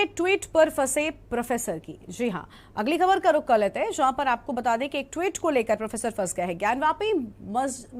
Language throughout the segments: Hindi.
ट्वीट पर फंसे प्रोफेसर की। जी हां, अगली खबर का रुख कर लेते हैं, जहां पर आपको बता दें कि एक ट्वीट को लेकर प्रोफेसर फंस गए हैं। ज्ञानवापी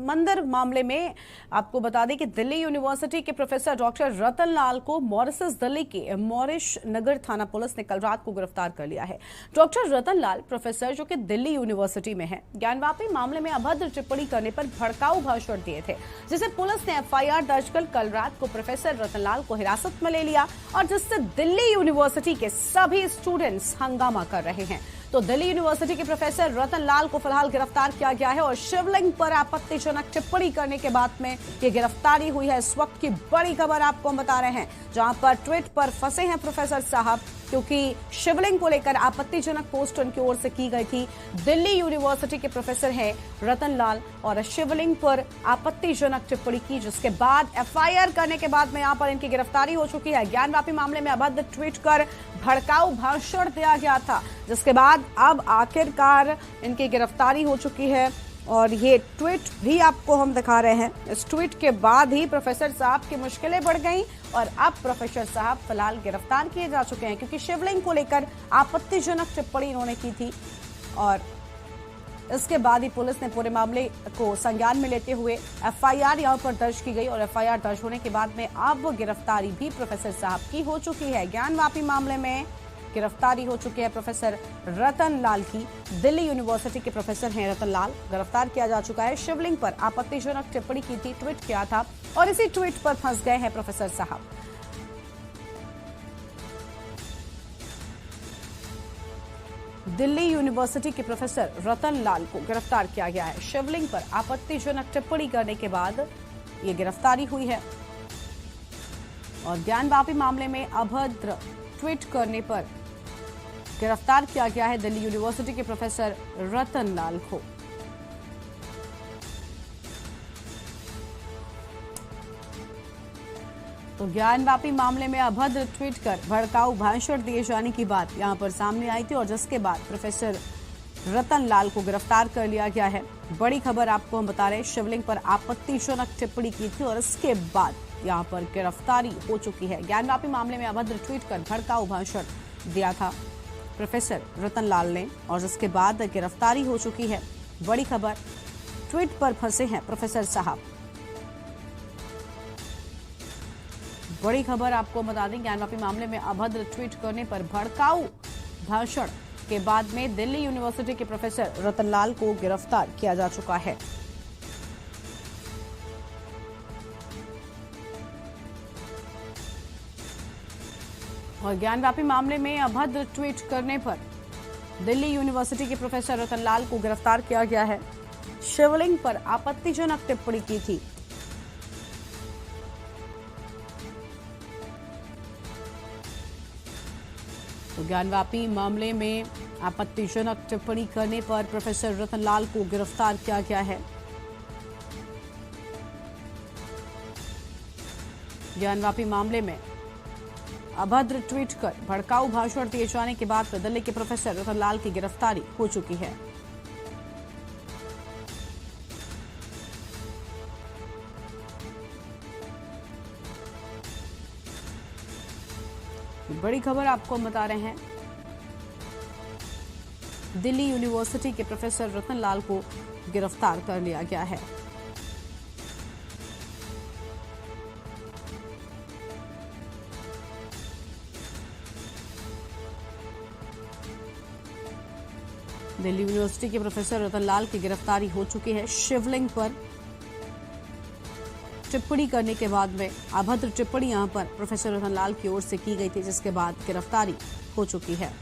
मंदिर मामले में आपको बता दें कि दिल्ली यूनिवर्सिटी के प्रोफेसर डॉक्टर रतन लाल को मॉरिशस दिल्ली के मॉरिश नगर थाना पुलिस ने कल रात को गिरफ्तार कर लिया है। डॉक्टर रतन लाल प्रोफेसर जो कि दिल्ली यूनिवर्सिटी में है, ज्ञानवापी मामले में अभद्र टिप्पणी करने पर भड़काऊ भाषण दिए थे, जिसे पुलिस ने एफआईआर दर्ज कर कल रात को प्रोफेसर रतन लाल को हिरासत में ले लिया और जिससे दिल्ली यूनिवर्सिटी के सभी स्टूडेंट्स हंगामा कर रहे हैं। तो दिल्ली यूनिवर्सिटी के प्रोफेसर रतन लाल को फिलहाल गिरफ्तार किया गया है और शिवलिंग पर आपत्तिजनक टिप्पणी करने के बाद में ये गिरफ्तारी हुई है। इस वक्त की बड़ी खबर आपको हम बता रहे हैं, जहां पर ट्वीट पर फंसे हैं प्रोफेसर साहब, क्योंकि शिवलिंग को लेकर आपत्तिजनक पोस्ट उनकी ओर से की गई थी। दिल्ली यूनिवर्सिटी के प्रोफेसर हैं रतन लाल और शिवलिंग पर आपत्तिजनक टिप्पणी की, जिसके बाद एफआईआर करने के बाद में यहां पर इनकी गिरफ्तारी हो चुकी है। ज्ञानवापी मामले में अभद्र ट्वीट कर भड़काऊ भाषण दिया गया था, जिसके बाद अब आखिरकार इनकी गिरफ्तारी हो चुकी है और ये ट्वीट भी आपको हम दिखा रहे हैं। इस ट्वीट के बाद ही प्रोफेसर साहब की मुश्किलें बढ़ गईं और अब प्रोफेसर साहब फिलहाल गिरफ्तार किए जा चुके हैं, क्योंकि शिवलिंग को लेकर आपत्तिजनक टिप्पणी इन्होंने की थी और इसके बाद ही पुलिस ने पूरे मामले को संज्ञान में लेते हुए एफआईआर यहां पर दर्ज की गई और एफआईआर दर्ज होने के बाद में अब गिरफ्तारी भी प्रोफेसर साहब की हो चुकी है। ज्ञानवापी मामले में गिरफ्तारी हो चुकी है प्रोफेसर रतन लाल की। दिल्ली यूनिवर्सिटी के प्रोफेसर हैं रतन लाल, गिरफ्तार किया जा चुका है। शिवलिंग पर आपत्तिजनक टिप्पणी की थी, ट्वीट किया था और इसी ट्वीट पर फंस गए हैं प्रोफेसर साहब। दिल्ली यूनिवर्सिटी के प्रोफेसर रतन लाल को गिरफ्तार किया गया है। शिवलिंग पर आपत्तिजनक टिप्पणी करने के बाद ये गिरफ्तारी हुई है और ज्ञानवापी मामले में अभद्र ट्वीट करने पर गिरफ्तार किया गया है दिल्ली यूनिवर्सिटी के प्रोफेसर रतन लाल को। तो ज्ञानवापी मामले में अभद्र ट्वीट कर भड़काऊ भाषण दिए जाने की बात यहां पर सामने आई थी और जिसके बाद प्रोफेसर रतन लाल को गिरफ्तार कर लिया गया है। बड़ी खबर आपको हम बता रहे हैं, शिवलिंग पर आपत्तिजनक टिप्पणी की थी और इसके बाद यहां पर गिरफ्तारी हो चुकी है। ज्ञानवापी मामले में अभद्र ट्वीट कर भड़काऊ भाषण दिया था प्रोफेसर रतन लाल ने और जिसके बाद गिरफ्तारी हो चुकी है। बड़ी खबर, ट्वीट पर फंसे हैं प्रोफेसर साहब। बड़ी खबर आपको बता दें, ज्ञानवापी मामले में अभद्र ट्वीट करने पर भड़काऊ भाषण के बाद में दिल्ली यूनिवर्सिटी के प्रोफेसर रतन लाल को गिरफ्तार किया जा चुका है। और ज्ञानवापी मामले में अभद्र ट्वीट करने पर दिल्ली यूनिवर्सिटी के प्रोफेसर रतन लाल को गिरफ्तार किया गया है। शिवलिंग पर आपत्तिजनक टिप्पणी की थी। तो ज्ञानवापी मामले में आपत्तिजनक टिप्पणी करने पर प्रोफेसर रतन लाल को गिरफ्तार किया गया है। ज्ञानवापी मामले में अभद्र ट्वीट कर भड़काऊ भाषण दिए जाने के बाद दिल्ली के प्रोफेसर रतन लाल की गिरफ्तारी हो चुकी है। बड़ी खबर आपको हम बता रहे हैं, दिल्ली यूनिवर्सिटी के प्रोफेसर रतन लाल को गिरफ्तार कर लिया गया है। दिल्ली यूनिवर्सिटी के प्रोफेसर रतन लाल की गिरफ्तारी हो चुकी है। शिवलिंग पर टिप्पणी करने के बाद में अभद्र टिप्पणी यहां पर प्रोफेसर रतन लाल की ओर से की गई थी, जिसके बाद गिरफ्तारी हो चुकी है।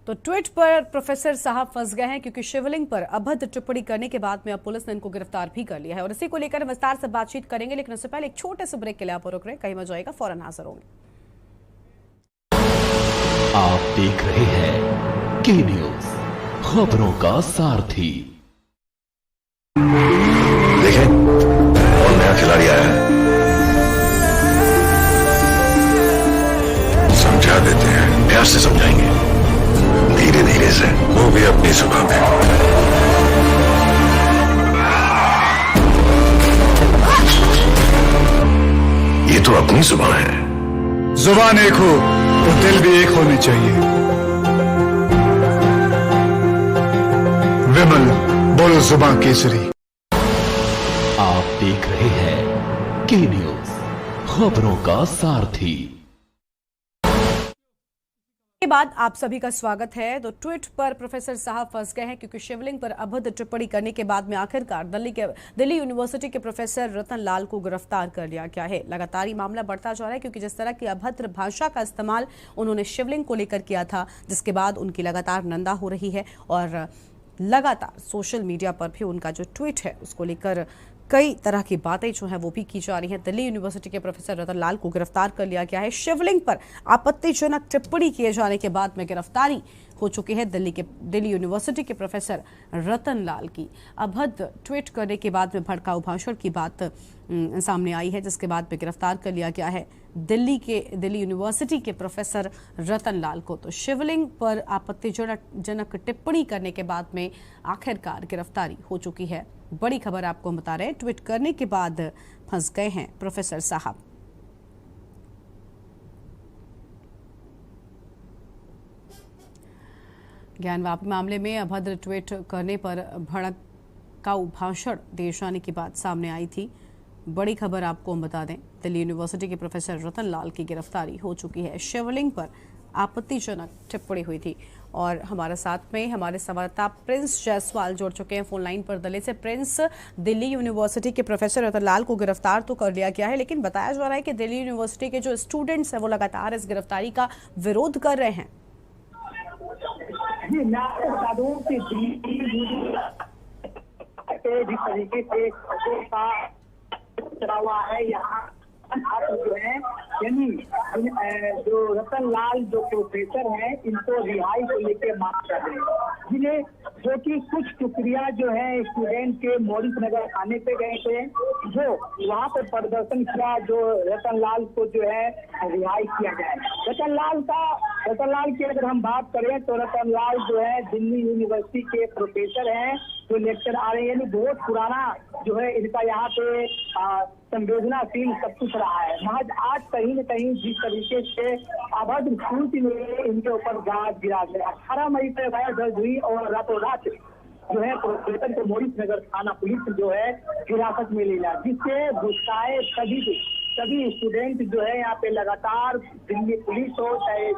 तो ट्वीट पर प्रोफेसर साहब फंस गए हैं, क्योंकि शिवलिंग पर अभद्र टिप्पणी करने के बाद में अब पुलिस ने इनको गिरफ्तार भी कर लिया है और इसी को लेकर विस्तार से बातचीत करेंगे, लेकिन उससे पहले एक छोटे से ब्रेक के लिए आप रुक रहे हैं, कहीं मत जाइएगा, फौरन हाजिर होंगे। आप देख रहे हैं के न्यूज, खबरों का सारथी। देखें और नया खिलाड़ी आया है, समझा देते हैं, प्यार से समझाएंगे, धीरे धीरे से, वो भी अपनी जुबान में। ये तो अपनी जुबान है। जुबान एक हो तो दिल भी एक होने चाहिए। विमल बोलो जुबान केसरी। आप देख रहे हैं के न्यूज, खबरों का सारथी। के बाद आप सभी का स्वागत है। तो ट्वीट पर प्रोफेसर साहब फंस गए हैं क्योंकि शिवलिंग पर अभद्र टिप्पणी करने के बाद में आखिरकार दिल्ली यूनिवर्सिटी के प्रोफेसर रतन लाल को गिरफ्तार कर लिया गया है। लगातार ये मामला बढ़ता जा रहा है क्योंकि जिस तरह की अभद्र भाषा का इस्तेमाल उन्होंने शिवलिंग को लेकर किया था, जिसके बाद उनकी लगातार निंदा हो रही है और लगातार सोशल मीडिया पर भी उनका जो ट्वीट है उसको लेकर कई तरह की बातें जो है वो भी की जा रही हैं। दिल्ली यूनिवर्सिटी के प्रोफेसर रतन लाल को गिरफ्तार कर लिया गया है। शिवलिंग पर आपत्तिजनक टिप्पणी किए जाने के बाद में गिरफ्तारी हो चुकी है दिल्ली यूनिवर्सिटी के प्रोफेसर रतन लाल की। अभद्र ट्वीट करने के बाद में भड़काऊ भाषण की बात सामने आई है, जिसके बाद में गिरफ्तार कर लिया गया है दिल्ली यूनिवर्सिटी के प्रोफेसर रतन लाल को। तो शिवलिंग पर आपत्तिजनक टिप्पणी करने के बाद में आखिरकार गिरफ्तारी हो चुकी है। बड़ी खबर आपको हम बता रहे हैं, ट्वीट करने के बाद फंस गए हैं प्रोफेसर साहब। ज्ञानवापी मामले में अभद्र ट्वीट करने पर भड़काऊ भाषण दिए जाने की बात सामने आई थी। बड़ी खबर आपको हम बता दें, दिल्ली यूनिवर्सिटी के प्रोफेसर रतन लाल की गिरफ्तारी हो चुकी है। शिवलिंग पर आपत्तिजनक टिप्पणी हुई थी और हमारे साथ में हमारे संवाददाता प्रिंस जायसवाल जुड़ चुके हैं फोन लाइन पर दिल्ली से। प्रिंस, दिल्ली यूनिवर्सिटी के प्रोफेसर रतन लाल को गिरफ्तार तो कर लिया गया है, लेकिन बताया जा रहा है कि दिल्ली यूनिवर्सिटी के जो स्टूडेंट्स हैं वो लगातार इस गिरफ्तारी का विरोध कर रहे हैं। जी, मैं आपको बता दूं कि जिस तरीके से चला हुआ है यहाँ छात्र जो है, यानी जो रतन लाल जो प्रोफेसर हैं, इनको रिहाई को लेकर मांग कर रहे हैं, जिन्हें जो कि कुछ टुकड़ियां जो है स्टूडेंट के मौलिक नगर थाने पे गए थे, जो वहां पर प्रदर्शन किया, जो रतन लाल को जो है रिहाई किया जाए। रतन लाल की अगर हम बात करें तो रतन लाल जो है दिल्ली यूनिवर्सिटी के प्रोफेसर हैं, जो लेक्चर आ रहे हैं, यानी बहुत पुराना जो है इनका यहाँ पे संवेदनाशील सब कुछ रहा है। महज आज कहीं न कहीं जिस तरीके से अभद्र स्थिति में इनके ऊपर गाज गिरा गया। 18 मई को एफआईआर दर्ज हुई और रातों रात जो है प्रोफेसर को मौलिक नगर थाना पुलिस जो है हिरासत में ले लिया, जिससे गुस्साए सभी स्टूडेंट जो है यहाँ पे लगातार दिल्ली पुलिस हो चाहे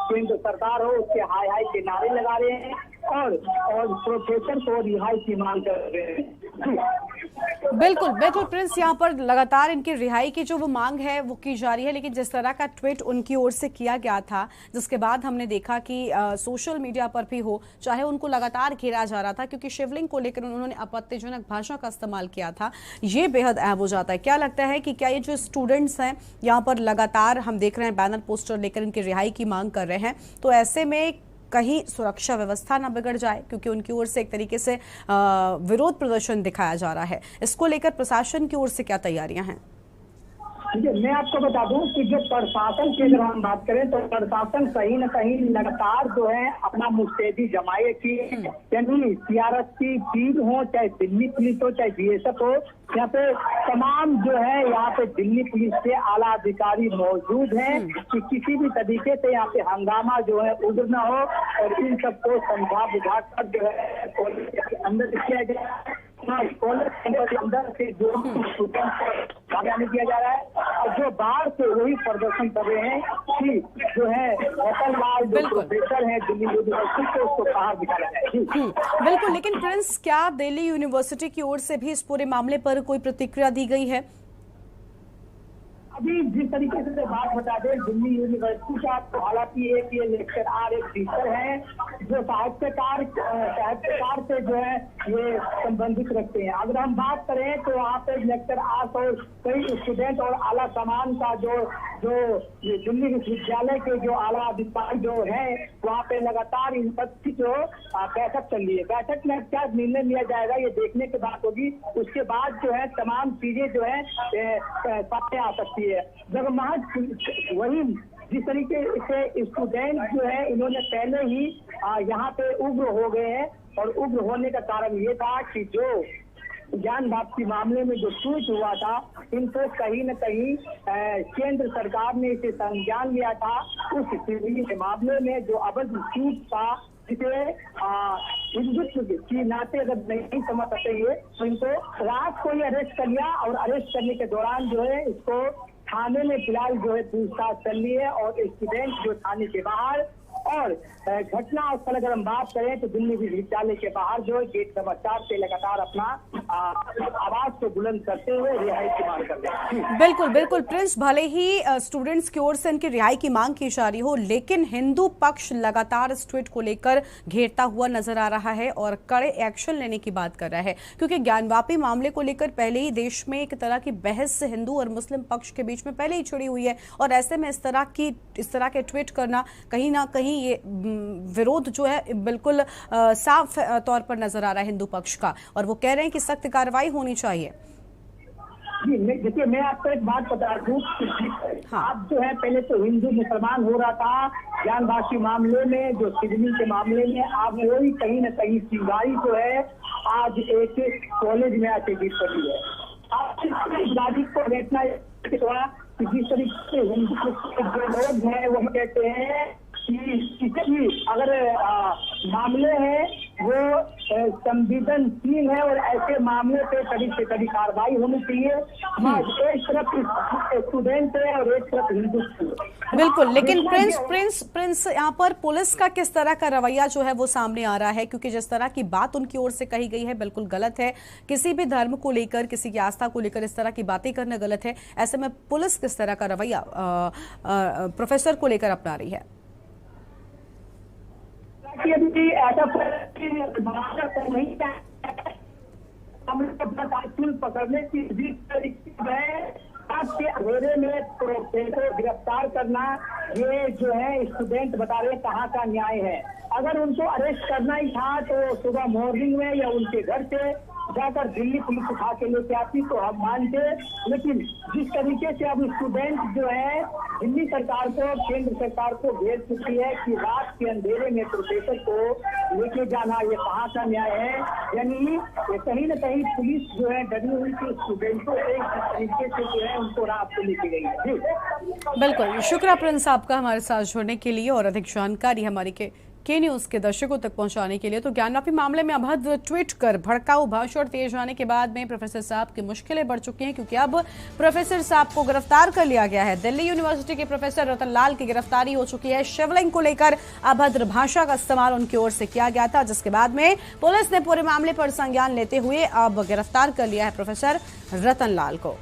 केंद्र सरकार हो उसके हाय हाय के नारे लगा रहे हैं और प्रोफेसर को रिहाई की मांग कर रहे हैं। बिल्कुल प्रिंस, यहाँ पर लगातार इनकी रिहाई की जो वो मांग है वो की जा रही है, लेकिन जिस तरह का ट्वीट उनकी ओर से किया गया था, जिसके बाद हमने देखा कि सोशल मीडिया पर भी हो चाहे उनको लगातार घेरा जा रहा था क्योंकि शिवलिंग को लेकर उन्होंने आपत्तिजनक भाषा का इस्तेमाल किया था। ये बेहद अहम हो जाता है। क्या लगता है कि क्या ये जो स्टूडेंट्स हैं यहाँ पर लगातार हम देख रहे हैं बैनर पोस्टर लेकर इनकी रिहाई की मांग कर रहे हैं, तो ऐसे में कहीं सुरक्षा व्यवस्था ना बिगड़ जाए, क्योंकि उनकी ओर से एक तरीके से विरोध प्रदर्शन दिखाया जा रहा है, इसको लेकर प्रशासन की ओर से क्या तैयारियां हैं? मैं आपको बता दूं कि जो प्रशासन की अगर हम बात करें तो प्रशासन कहीं न कहीं लगातार जो है अपना मुस्तैदी जमाए कि यानी सीआरएससी टीम हो चाहे दिल्ली पुलिस हो चाहे बीएसएफ हो, यहाँ पे तमाम जो है यहाँ पे दिल्ली पुलिस के आला अधिकारी मौजूद हैं कि किसी भी तरीके से यहाँ पे हंगामा जो है उग्र न हो और इन सबको समझा बुझा कर जो है कॉलेज के अंदर किया जाए। कॉलेज के अंदर से जो किया जा रहा है और जो बाहर से वही प्रदर्शन कर रहे हैं कि जो है रतन लाल जो प्रोफेसर है दिल्ली यूनिवर्सिटी को उसको बाहर निकाला जाए। बिल्कुल, लेकिन प्रिंस, क्या दिल्ली यूनिवर्सिटी की ओर से भी इस पूरे मामले पर कोई प्रतिक्रिया दी गई है? अभी जिस तरीके से बात बता दें दिल्ली यूनिवर्सिटी का, तो हालांकि एक ये लेक्चरर एक टीचर है जो साहित्यकार से जो है ये संबंधित रखते हैं। अगर हम बात करें तो वहाँ पे लेक्चर आर्ट्स और कई स्टूडेंट और आला सामान का जो जो ये दिल्ली विश्वविद्यालय के जो आला अधिकारी जो है वहाँ पे लगातार इन सब की जो बैठक चल रही है। बैठक में क्या निर्णय लिया जाएगा ये देखने की बात होगी। उसके बाद जो है तमाम चीजें जो है सामने आ सकती है। जब महज वही जिस तरीके से स्टूडेंट जो है इन्होंने पहले ही यहाँ पे उग्र हो गए हैं, और उग्र होने का कारण ये था कि जो ज्ञान वापसी मामले में जो ट्वीट हुआ था, इनको कहीं न कहीं केंद्र सरकार ने इसे संज्ञान लिया था। उस के मामले में जो अवैध ट्वीट था, जिसे हिंदुत्व की नाते अगर नहीं समझ सकते ये, तो इनको रात को ही अरेस्ट कर लिया, और अरेस्ट करने के दौरान जो है इसको थाने में फिलहाल जो है पूछताछ चल रही है, और स्टूडेंट जो थाने के बाहर, और घटना स्थल अगर हम बात करें तो दिल्ली विश्वविद्यालय के बाहर जो है गेट नंबर 4 से लगातार अपना आवाज को बुलंद करते हुए रिहाई की मांग कर रहे हैं। बिल्कुल बिल्कुल प्रिंस, भले ही स्टूडेंट्स की ओर से इनकी रिहाई की मांग की जा रही हो, लेकिन हिंदू पक्ष लगातार इस ट्वीट को लेकर घेरता हुआ नजर आ रहा है और कड़े एक्शन लेने की बात कर रहा है, क्योंकि ज्ञानवापी मामले को लेकर पहले ही देश में एक तरह की बहस हिंदू और मुस्लिम पक्ष के बीच में पहले ही छिड़ी हुई है, और ऐसे में इस तरह के ट्वीट करना कहीं ना कहीं ये विरोध जो है बिल्कुल साफ तौर पर नजर आ रहा है हिंदू पक्ष का, और वो कह रहे हैं कि सख्त कार्रवाई होनी चाहिए। जी देखिए, मैं आपको एक बात बता दूं, हाँ। आप जो है पहले तो हिंदू मुसलमान हो रहा था ज्ञानवापी मामले में, जो सिडनी के मामले में, आप वही कहीं न कहीं चिंगारी जो है आज एक कॉलेज में आके गिर पड़ी है। आप को देखना जिस तरीके से हिंदू लोग हैं वो कहते हैं कि अगर मामले हैं वो संवेदनशील है, और ऐसे मामले पे कड़ी से कड़ी कार्रवाई होनी चाहिए। एक तरफ स्टूडेंट है और एक तरफ हिंदू। बिल्कुल, लेकिन प्रिंस यहाँ पर पुलिस का किस तरह का रवैया जो है वो सामने आ रहा है, क्योंकि जिस तरह की बात उनकी ओर से कही गई है बिल्कुल गलत है। किसी भी धर्म को लेकर, किसी की आस्था को लेकर इस तरह की बातें करना गलत है। ऐसे में पुलिस किस तरह का रवैया प्रोफेसर को लेकर अपना रही है? ऐसा नहीं पकड़ने की जिस तरीके के अंधेरे में प्रोफेसर गिरफ्तार करना, ये जो है स्टूडेंट बता रहे कहाँ का न्याय है। अगर उनको अरेस्ट करना ही था तो सुबह मॉर्निंग में या उनके घर से जाकर दिल्ली पुलिस उठा के लेके आती तो हम मानते, लेकिन जिस तरीके से अब स्टूडेंट जो है दिल्ली सरकार को, केंद्र सरकार को घेर चुकी है कि रात के अंधेरे में प्रोफेसर को लेके जाना, ये कहाँ का न्याय है। यानी ये कहीं न कहीं पुलिस जो है डरी हुई थी स्टूडेंटों से, इस तरीके से जो है उनको रात को लेके गई है। जी बिल्कुल, शुक्रिया प्रिंस आपका हमारे साथ जुड़ने के लिए और अधिक जानकारी हमारी के न्यूज के दर्शकों तक पहुंचाने के लिए। तो ज्ञानवापी मामले में अभद्र ट्वीट कर भड़काऊ भाषण दिए जाने के बाद में प्रोफेसर साहब की मुश्किलें बढ़ चुकी हैं, क्योंकि अब प्रोफेसर साहब को गिरफ्तार कर लिया गया है। दिल्ली यूनिवर्सिटी के प्रोफेसर रतन लाल की गिरफ्तारी हो चुकी है। शिवलिंग को लेकर अभद्र भाषा का इस्तेमाल उनकी ओर से किया गया था, जिसके बाद में पुलिस ने पूरे मामले पर संज्ञान लेते हुए अब गिरफ्तार कर लिया है प्रोफेसर रतन लाल को।